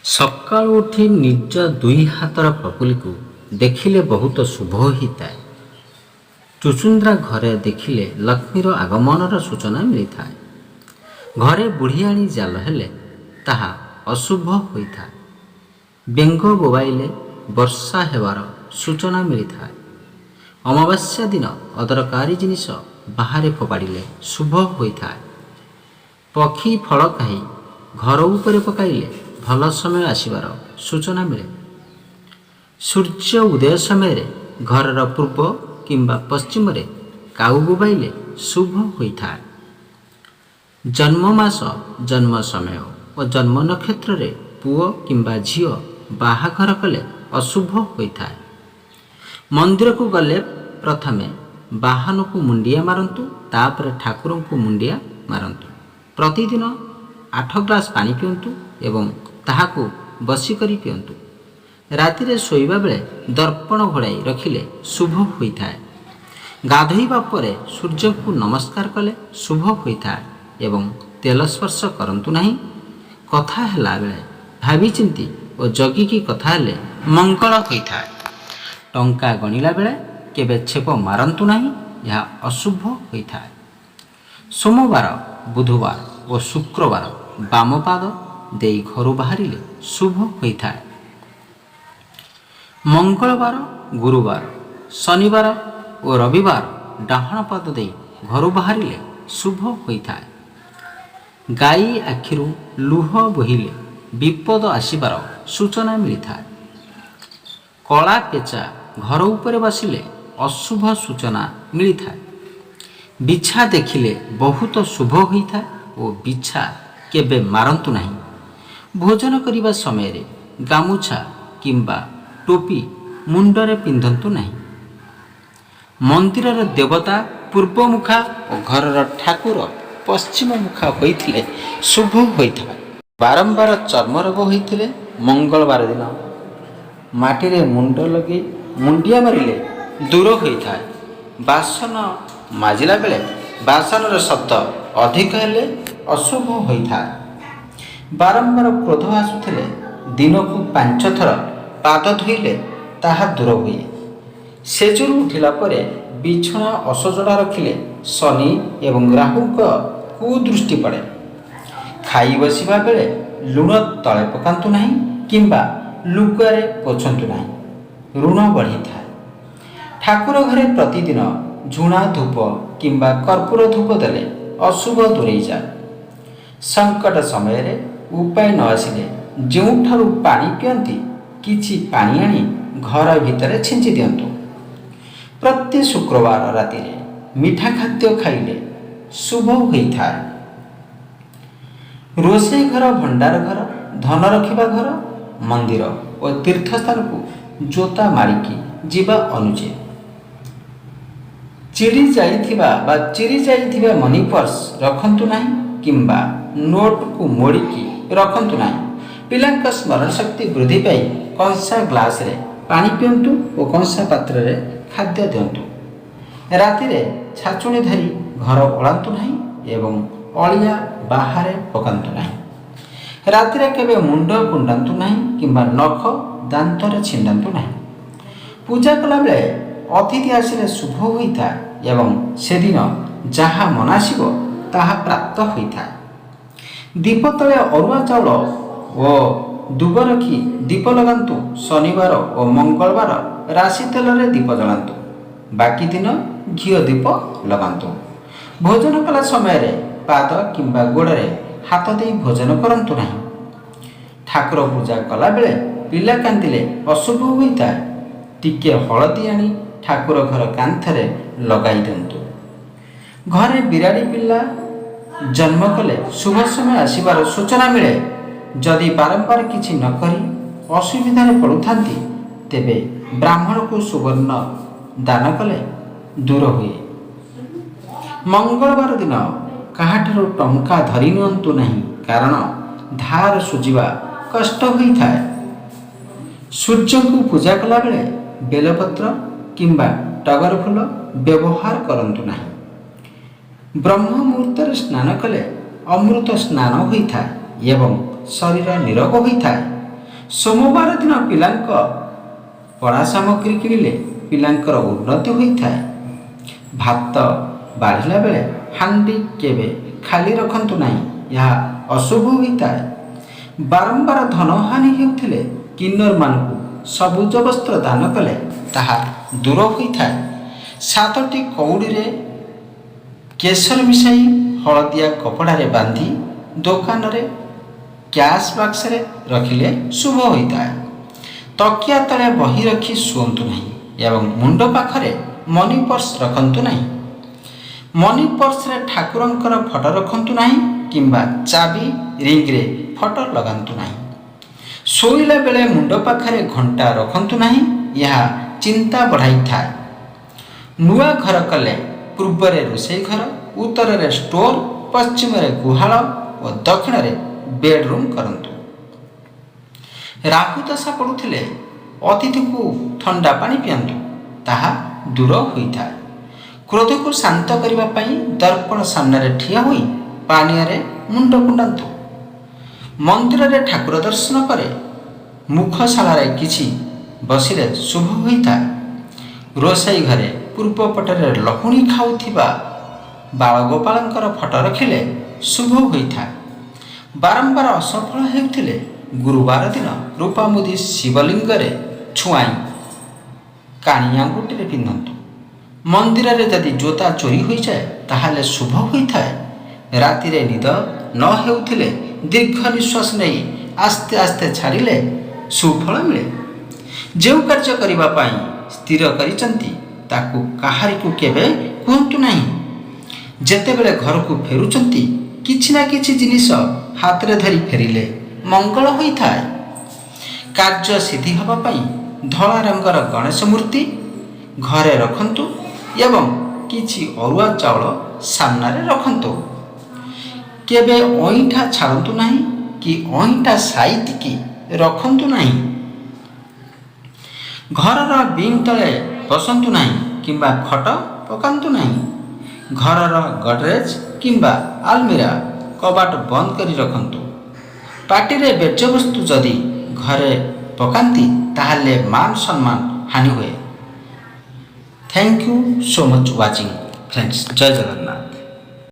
ସକାଳୁ ଉଠି ନିଜ ଦୁଇ ହାତର ପପୁଲିକୁ ଦେଖିଲେ ବହୁତ ଶୁଭ ହୋଇଥାଏ। ଚୁଚୁନ୍ଦ୍ରା ଘରେ ଦେଖିଲେ ଲକ୍ଷ୍ମୀର ଆଗମନର ସୂଚନା ମିଳିଥାଏ। ଘରେ ବୁଢ଼ିଆଣୀ ଜାଲ ହେଲେ ତାହା ଅଶୁଭ ହୋଇଥାଏ। ବେଙ୍ଗ ବୋବାଇଲେ ବର୍ଷା ହେବାର ସୂଚନା ମିଳିଥାଏ। ଅମାବାସ୍ୟା ଦିନ ଅଦରକାରୀ ଜିନିଷ ବାହାରେ ଫୋପାଡ଼ିଲେ ଶୁଭ ହୋଇଥାଏ। ପକ୍ଷୀ ଫଳ ଖାଇ ଘର ଉପରେ ପକାଇଲେ ଭଲ ସମୟ ଆସିବାର ସୂଚନା ମିଳେ। ସୂର୍ଯ୍ୟ ଉଦୟ ସମୟରେ ଘରର ପୂର୍ବ କିମ୍ବା ପଶ୍ଚିମରେ କାଉ ବୋବାଇଲେ ଶୁଭ ହୋଇଥାଏ। ଜନ୍ମ ମାସ, ଜନ୍ମ ସମୟ ଓ ଜନ୍ମ ନକ୍ଷତ୍ରରେ ପୁଅ କିମ୍ବା ଝିଅ ବାହାଘର କଲେ ଅଶୁଭ ହୋଇଥାଏ। ମନ୍ଦିରକୁ ଗଲେ ପ୍ରଥମେ ବାହନକୁ ମୁଣ୍ଡିଆ ମାରନ୍ତୁ, ତାପରେ ଠାକୁରଙ୍କୁ ମୁଣ୍ଡିଆ ମାରନ୍ତୁ। ପ୍ରତିଦିନ 8 ଗ୍ଲାସ ପାଣି ପିଅନ୍ତୁ ଏବଂ ତାହାକୁ ବସି କରି ପିଅନ୍ତୁ। ରାତିରେ ଶୋଇବା ବେଳେ ଦର୍ପଣ ଘୋଡ଼ାଇ ରଖିଲେ ଶୁଭ ହୋଇଥାଏ। ଗାଧୋଇବା ପରେ ସୂର୍ଯ୍ୟଙ୍କୁ ନମସ୍କାର କଲେ ଶୁଭ ହୋଇଥାଏ ଏବଂ ତେଲ ସ୍ପର୍ଶ କରନ୍ତୁ ନାହିଁ। କଥା ହେଲା ବେଳେ ଭାବିଚିନ୍ତି ଓ ଜଗିକି କଥା ହେଲେ ମଙ୍ଗଳ ହୋଇଥାଏ। ଟଙ୍କା ଗଣିଲା ବେଳେ କେବେ ଛେପ ମାରନ୍ତୁ ନାହିଁ, ଏହା ଅଶୁଭ ହୋଇଥାଏ। ସୋମବାର, ବୁଧବାର ଓ ଶୁକ୍ରବାର ବାମ ପାଦ ଦେଇ ଘରୁ ବାହାରିଲେ ଶୁଭ ହୋଇଥାଏ। ମଙ୍ଗଳବାର, ଗୁରୁବାର, ଶନିବାର ଓ ରବିବାର ଡାହାଣ ପାଦ ଦେଇ ଘରୁ ବାହାରିଲେ ଶୁଭ ହୋଇଥାଏ। ଗାଈ ଆଖିରୁ ଲୁହ ବୋହିଲେ ବିପଦ ଆସିବାର ସୂଚନା ମିଳିଥାଏ। କଳା ପେଚା ଘର ଉପରେ ବସିଲେ ଅଶୁଭ ସୂଚନା ମିଳିଥାଏ। ବିଛା ଦେଖିଲେ ବହୁତ ଶୁଭ ହୋଇଥାଏ ଓ ବିଛା କେବେ ମାରନ୍ତୁ ନାହିଁ। ଭୋଜନ କରିବା ସମୟରେ ଗାମୁଛା କିମ୍ବା ଟୋପି ମୁଣ୍ଡରେ ପିନ୍ଧନ୍ତୁ ନାହିଁ। ମନ୍ଦିରର ଦେବତା ପୂର୍ବମୁଖା ଓ ଘରର ଠାକୁର ପଶ୍ଚିମ ମୁଖା ହୋଇଥିଲେ ଶୁଭ ହୋଇଥାଏ। ବାରମ୍ବାର ଚର୍ମରୋଗ ହୋଇଥିଲେ ମଙ୍ଗଳବାର ଦିନ ମାଟିରେ ମୁଣ୍ଡ ଲଗେଇ ମୁଣ୍ଡିଆ ମାରିଲେ ଦୂର ହୋଇଥାଏ। ବାସନ ମାଜିଲା ବେଳେ ବାସନର ଶବ୍ଦ ଅଧିକ ହେଲେ ଅଶୁଭ ହୋଇଥାଏ। ବାରମ୍ବାର କ୍ରୋଧ ଆସୁଥିଲେ ଦିନକୁ 5 ଥର ପାଦ ଧୋଇଲେ ତାହା ଦୂର ହୁଏ। ସେଜରୁ ଉଠିଲା ପରେ ବିଛଣା ଅସଜଡ଼ା ରଖିଲେ ଶନି ଏବଂ ରାହୁଙ୍କ କୁଦୃଷ୍ଟି ପଡ଼େ। ଖାଇ ବସିବା ବେଳେ ଲୁଣ ତଳେ ପକାନ୍ତୁ ନାହିଁ କିମ୍ବା ଲୁଗାରେ ପୋଛନ୍ତୁ ନାହିଁ, ଋଣ ବଢ଼ିଥାଏ। ଠାକୁର ଘରେ ପ୍ରତିଦିନ ଝୁଣା ଧୂପ କିମ୍ବା କର୍ପୂର ଧୂପ ଦେଲେ ଅଶୁଭ ଦୂରେଇଯାଏ। ସଙ୍କଟ ସମୟରେ ଉପାୟ ନ ଆସିଲେ ଯେଉଁଠାରୁ ପାଣି ପିଅନ୍ତି କିଛି ପାଣି ଆଣି ଘର ଭିତରେ ଛିଞ୍ଚି ଦିଅନ୍ତୁ। ପ୍ରତି ଶୁକ୍ରବାର ରାତିରେ ମିଠା ଖାଦ୍ୟ ଖାଇଲେ ଶୁଭ ହୋଇଥାଏ। ରୋଷେଇ ଘର, ଭଣ୍ଡାର ଘର, ଧନ ରଖିବା ଘର, ମନ୍ଦିର ଓ ତୀର୍ଥସ୍ଥାନକୁ ଜୋତା ମାରିକି ଯିବା ଅନୁଚିତ। ଚିରି ଯାଇଥିବା ମନି ପର୍ସ ରଖନ୍ତୁ ନାହିଁ କିମ୍ବା ନୋଟକୁ ମୋଡ଼ିକି ରଖନ୍ତୁ ନାହିଁ। ପିଲାଙ୍କ ସ୍ମରଣ ଶକ୍ତି ବୃଦ୍ଧି ପାଇଁ କଂସା ଗ୍ଲାସରେ ପାଣି ପିଅନ୍ତୁ ଓ କଂସା ପାତ୍ରରେ ଖାଦ୍ୟ ଦିଅନ୍ତୁ। ରାତିରେ ଛାଞ୍ଚୁଣି ଧରି ଘର ଓଳାନ୍ତୁ ନାହିଁ ଏବଂ ଅଳିଆ ବାହାରେ ପକାନ୍ତୁ ନାହିଁ। ରାତିରେ କେବେ ମୁଣ୍ଡ କୁଣ୍ଡାନ୍ତୁ ନାହିଁ କିମ୍ବା ନଖ ଦାନ୍ତରେ ଛିଣ୍ଡାନ୍ତୁ ନାହିଁ। ପୂଜା କଲାବେଳେ ଅତିଥି ଆସିଲେ ଶୁଭ ହୋଇଥାଏ ଏବଂ ସେଦିନ ଯାହା ମନାସିବ ତାହା ପ୍ରାପ୍ତ ହୋଇଥାଏ। ଦୀପ ତଳେ ଅରୁଆ ଚାଉଳ ଓ ଦୁବ ରଖି ଦୀପ ଲଗାନ୍ତୁ। ଶନିବାର ଓ ମଙ୍ଗଳବାର ରାଶି ତେଲରେ ଦୀପ ଜଳାନ୍ତୁ। ବାକି ଦିନ ଘିଅ ଦୀପ ଲଗାନ୍ତୁ। ଭୋଜନ କଲା ସମୟରେ ପାଦ କିମ୍ବା ଗୋଡ଼ରେ ହାତ ଦେଇ ଭୋଜନ କରନ୍ତୁ ନାହିଁ। ଠାକୁର ପୂଜା କଲାବେଳେ ପିଲା କାନ୍ଦିଲେ ଅଶୁଭ ହୋଇଥାଏ। ଟିକିଏ ହଳଦୀ ଆଣି ଠାକୁର ଘର କାନ୍ଥରେ ଲଗାଇ ଦିଅନ୍ତୁ। ଘରେ ବିରାଡ଼ି ପିଲା ଜନ୍ମ କଲେ ଶୁଭ ସମୟ ଆସିବାର ସୂଚନା ମିଳେ। ଯଦି ବାରମ୍ବାର କିଛି ନ କରି ଅସୁବିଧାରେ ପଡ଼ୁଥାନ୍ତି ତେବେ ବ୍ରାହ୍ମଣକୁ ସୁବର୍ଣ୍ଣ ଦାନ କଲେ ଦୂର ହୁଏ। ମଙ୍ଗଳବାର ଦିନ କାହାଠାରୁ ଟଙ୍କା ଧରି ନିଅନ୍ତୁ ନାହିଁ, କାରଣ ଧାର ସୁଝିବା କଷ୍ଟ ହୋଇଥାଏ। ସୂର୍ଯ୍ୟଙ୍କୁ ପୂଜା କଲାବେଳେ ବେଲପତ୍ର କିମ୍ବା ଟଗର ଫୁଲ ବ୍ୟବହାର କରନ୍ତୁ ନାହିଁ। ବ୍ରହ୍ମ ମୁହୂର୍ତ୍ତରେ ସ୍ନାନ କଲେ ଅମୃତ ସ୍ନାନ ହୋଇଥାଏ ଏବଂ ଶରୀର ନିରୋଗ ହୋଇଥାଏ। सोमवार दिन पिलांक पढ़ा सामग्री किଣିले पिलांकर उन्नति होइथाए। भात बाढ़िला बेले हांडी केबे खाली रखंतु नाही, यह अशुभ होइथाए। बारंबार धनहानि हेउथिले किन्नर मानकु सबुज वस्त्र दान कले ताहा दूर होइथाए। 7टी कौड़ी केसर मिसाई हलदिया कपड़ारे बांधी दुकान रे कैश बॉक्स रे रखिले शुभ होइथाए। तकिया तले बही रखी शुअंतु नहीं एवं मुंड पाखरे मनी पर्स रखंतु नहीं। मनी पर्स रे ठाकुरंकर फोटो रखंतु नहीं किंबा चाबी रिंग रे फोटो लगांतु नहीं। शोइला बेले मुंड पाखरे घंटा रखंतु नहीं, यह चिंता बढ़ाई थाए। नुआ घर कले पूर्व रे रोषेई घर, उत्तर रे स्टोर, पश्चिम रे गुहाल और दक्षिण रे बेडरूम करंतु। राहु दशा पड़ुथिले अतिथि को ठंडा पानी पियंतु, ताहा दूर होइथाए। क्रोध को शांत करबा पई दर्पण सामने ठिया होई पानी रे मुंड कुंडांतु। मंदिर रे ठाकुर दर्शन करे मुखशाला रे किछि बसिले शुभ होइथाए। रोषेई घरे पूर्व पटरे लहुणी खाउथिबा बालगोपालंकर फोटो रखिले शुभ होइथाए। बारंबार असफल हेउथिले गुरुवार दिन रूपामुदी शिवलिंग रे छुआई कानी आंगुठी रे पिंधंतु। मंदिर रे यदि जोता चोरी होई जाए ताहाले शुभ होइथाए। राति रे निद न हेउथिले दीर्घ निश्वास नहीं आस्ते आस्ते छाड़िले सुफल मिले। जो कार्य करिबा पाई स्थिर करिसंती ताकू काहारी को केबे कहंतु नहीं। जेते बेले घर को फेरुचंती किछि ना किछि जिनिस हाथ रे धरी फेरिले मंगल होइथाए। कार्य सिद्धि हबा पाई धला रंगर गणेश मूर्ति घरे रखंतु एवं किछि अरुआ चाउल सामना रे रखंतु। केबे अईठा छाड़ंतु नहीं कि अईठा साइति की रखंतु नहीं। घरर बीम तले बसंतु नहीं किंबा खट पकांतु नहीं। घरर गडरेज किंबा आलमीरा कबाट बंद करी रखंतु। पार्टी रे बेचवस्तु जदि घरे पकांती ताहले मान सम्मान हानि हुए। Thank you so much watching friends. जय जगन्नाथ।